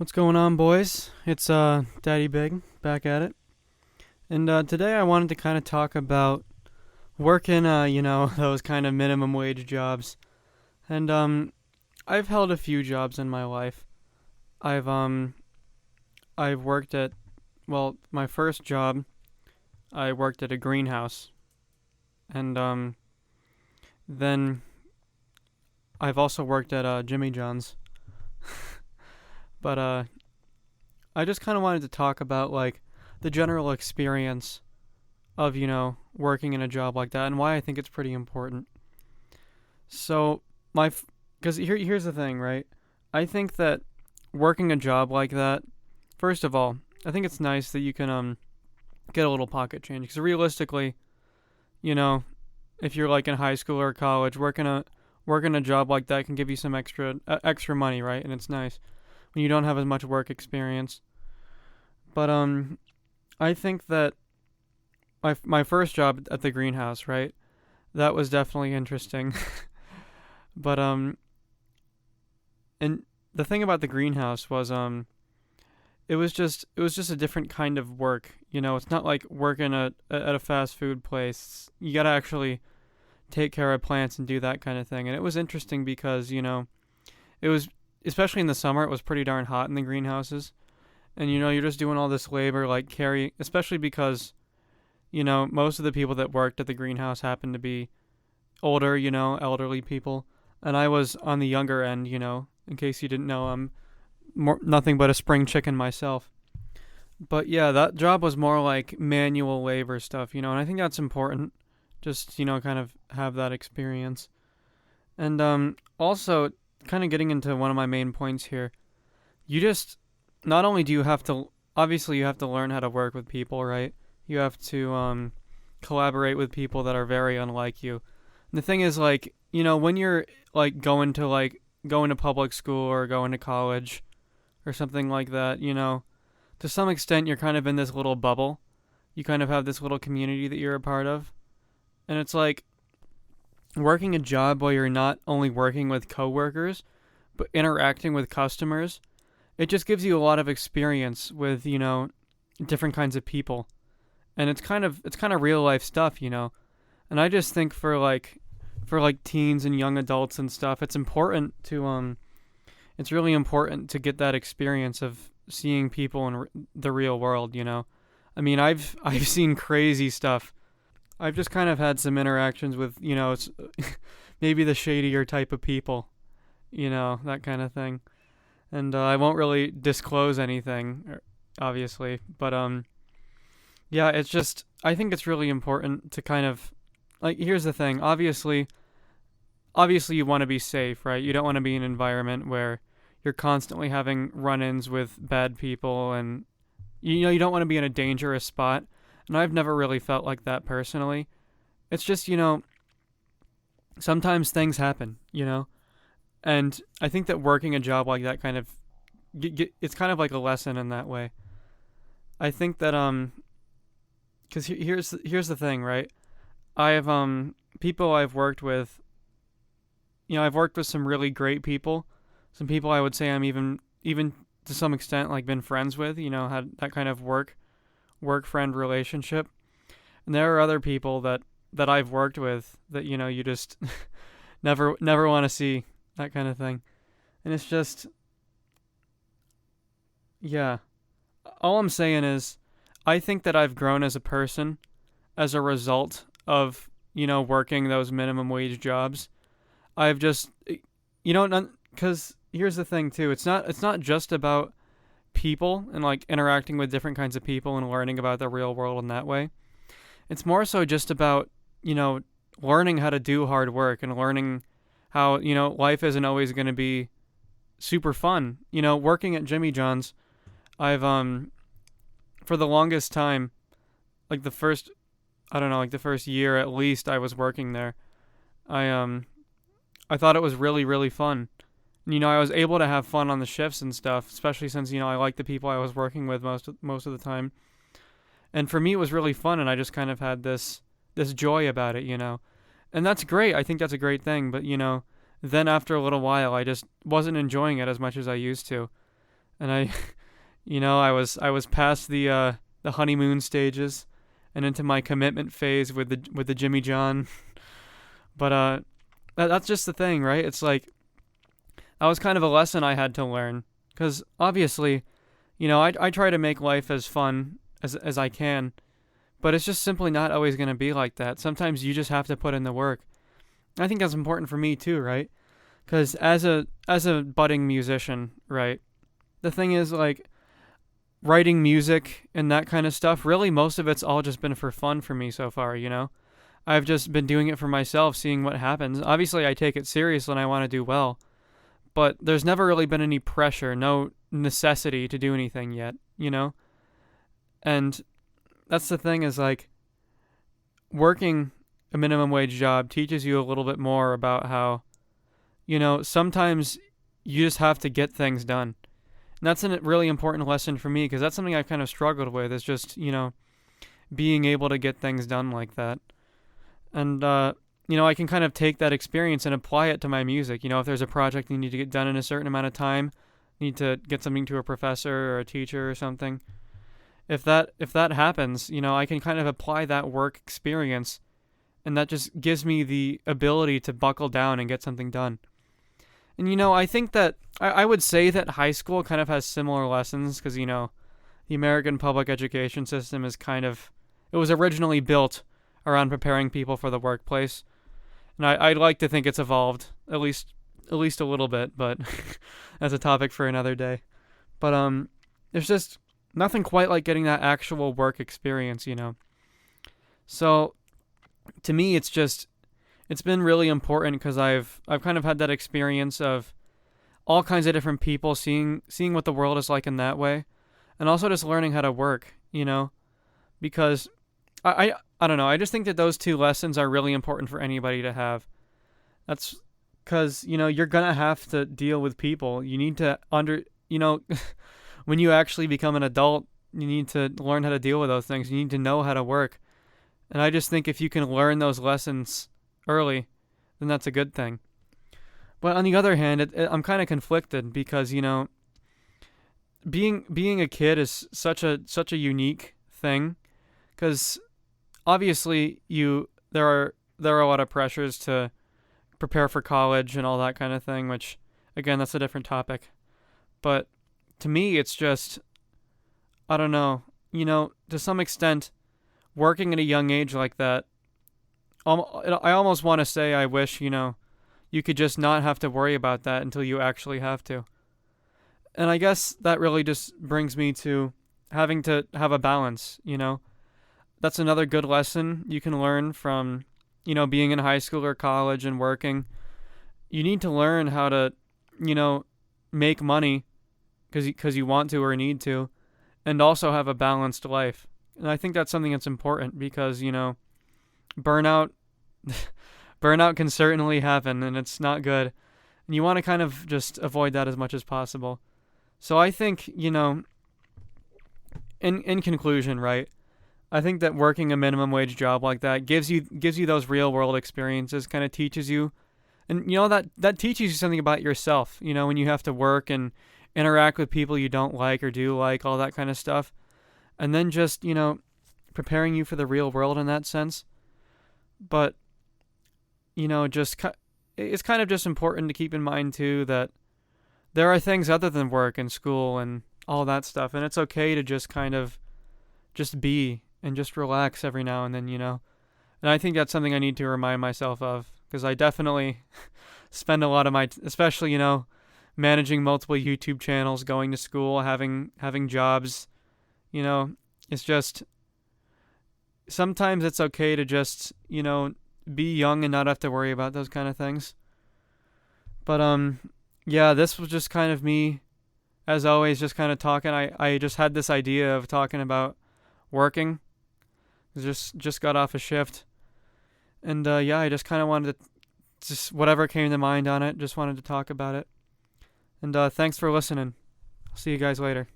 What's going on, boys? It's Daddy Big back at it, and today I wanted to kind of talk about working, those kind of minimum wage jobs. And I've held a few jobs in my life. I've um, I've worked at, well, my first job, I worked at a greenhouse, and then I've also worked at Jimmy John's. But I just kind of wanted to talk about like the general experience of working in a job like that and why I think it's pretty important. So because here's the thing, right? I think that working a job like that, first of all, I think it's nice that you can get a little pocket change because realistically, you know, if you're like in high school or college, working a job like that can give you some extra money, right? And it's nice when you don't have as much work experience. But I think that my first job at the greenhouse, right? That was definitely interesting. But and the thing about the greenhouse was it was just a different kind of work. It's not like working at a fast food place. You got to actually take care of plants and do that kind of thing. And it was interesting because, it was especially in the summer, it was pretty darn hot in the greenhouses. And you're just doing all this labor like especially because most of the people that worked at the greenhouse happened to be older, elderly people. And I was on the younger end, in case you didn't know, I'm nothing but a spring chicken myself. But yeah, that job was more like manual labor stuff, and I think that's important. Just, kind of have that experience. And also, kind of getting into one of my main points here, you just, not only do you have to, obviously, you have to learn how to work with people, right? You have to collaborate with people that are very unlike you. And the thing is, like, when you're like going to public school or going to college or something like that, to some extent you're kind of in this little bubble. You kind of have this little community that you're a part of. And it's like working a job where you're not only working with coworkers, but interacting with customers. It just gives you a lot of experience with, different kinds of people. And it's kind of real life stuff. And I just think for like teens and young adults and stuff, it's really important to get that experience of seeing people in the real world. I mean, I've seen crazy stuff. I've just kind of had some interactions with, maybe the shadier type of people, that kind of thing. And I won't really disclose anything, obviously, but yeah, I think it's really important to kind of, like, here's the thing. Obviously you want to be safe, right? You don't want to be in an environment where you're constantly having run-ins with bad people, and you don't want to be in a dangerous spot. And I've never really felt like that personally. It's just, sometimes things happen. And I think that working a job like that kind of it's kind of like a lesson in that way. I think that cuz here's the thing, right? I have people I've worked with, I've worked with some really great people. Some people I would say I'm even to some extent like been friends with, had that kind of work friend relationship. And there are other people that I've worked with that you just never want to see, that kind of thing. And it's just, yeah. All I'm saying is I think that I've grown as a person as a result of, working those minimum wage jobs. I've just, cuz here's the thing too. It's not just about people and like interacting with different kinds of people and learning about the real world in that way. It's more so just about, learning how to do hard work and learning how, life isn't always going to be super fun. Working at Jimmy John's, I've for the longest time, like the first I don't know, like the first year at least I was working there, I thought it was really really fun. I was able to have fun on the shifts and stuff, especially since I liked the people I was working with most of the time. And for me it was really fun, and I just kind of had this joy about it. And that's great. I think that's a great thing, but then after a little while I just wasn't enjoying it as much as I used to. and I was past the honeymoon stages and into my commitment phase with the Jimmy John. But that's just the thing, right? It's like that was kind of a lesson I had to learn because obviously, I try to make life as fun as I can, but it's just simply not always going to be like that. Sometimes you just have to put in the work. I think that's important for me too, right? Because as a budding musician, right? The thing is, like, writing music and that kind of stuff, really most of it's all just been for fun for me so far. I've just been doing it for myself, seeing what happens. Obviously, I take it serious and I want to do well, but there's never really been any pressure, no necessity to do anything yet. And that's the thing is, like, working a minimum wage job teaches you a little bit more about how, sometimes you just have to get things done. And that's a really important lesson for me because that's something I've kind of struggled with is just, being able to get things done like that. And, I can kind of take that experience and apply it to my music. If there's a project you need to get done in a certain amount of time, need to get something to a professor or a teacher or something. If that happens, I can kind of apply that work experience, and that just gives me the ability to buckle down and get something done. And I think that I would say that high school kind of has similar lessons because the American public education system is it was originally built around preparing people for the workplace, and I'd like to think it's evolved at least a little bit, but that's a topic for another day. But there's just nothing quite like getting that actual work experience. So to me, it's been really important because I've kind of had that experience of all kinds of different people, seeing what the world is like in that way, and also just learning how to work. Because I don't know, I just think that those two lessons are really important for anybody to have. That's because you're gonna have to deal with people. You need to when you actually become an adult, you need to learn how to deal with those things. You need to know how to work. And I just think if you can learn those lessons early, then that's a good thing. But on the other hand, I'm kind of conflicted because being a kid is such a unique thing because obviously there are a lot of pressures to prepare for college and all that kind of thing, which again that's a different topic. But to me, it's just I don't know, to some extent, working at a young age like that. I almost want to say I wish, you could just not have to worry about that until you actually have to. And I guess that really just brings me to having to have a balance. That's another good lesson you can learn from, being in high school or college and working. You need to learn how to, make money because you want to or need to, and also have a balanced life. And I think that's something that's important because, burnout burnout can certainly happen and it's not good. And you want to kind of just avoid that as much as possible. So I think, in conclusion, right? I think that working a minimum wage job like that gives you those real world experiences, kind of teaches you, and that teaches you something about yourself. When you have to work and interact with people you don't like or do like, all that kind of stuff, and then just preparing you for the real world in that sense. But it's kind of just important to keep in mind too that there are things other than work and school and all that stuff, and it's okay to just kind of just be and just relax every now and then. And I think that's something I need to remind myself of because I definitely spend a lot of my, especially managing multiple YouTube channels, going to school, having jobs. It's just sometimes it's okay to just be young and not have to worry about those kind of things. But yeah, this was just kind of me, as always, just kind of talking. I just had this idea of talking about working. Just got off a shift, and yeah, I just kind of wanted to just whatever came to mind on it. Just wanted to talk about it. And thanks for listening. I'll see you guys later.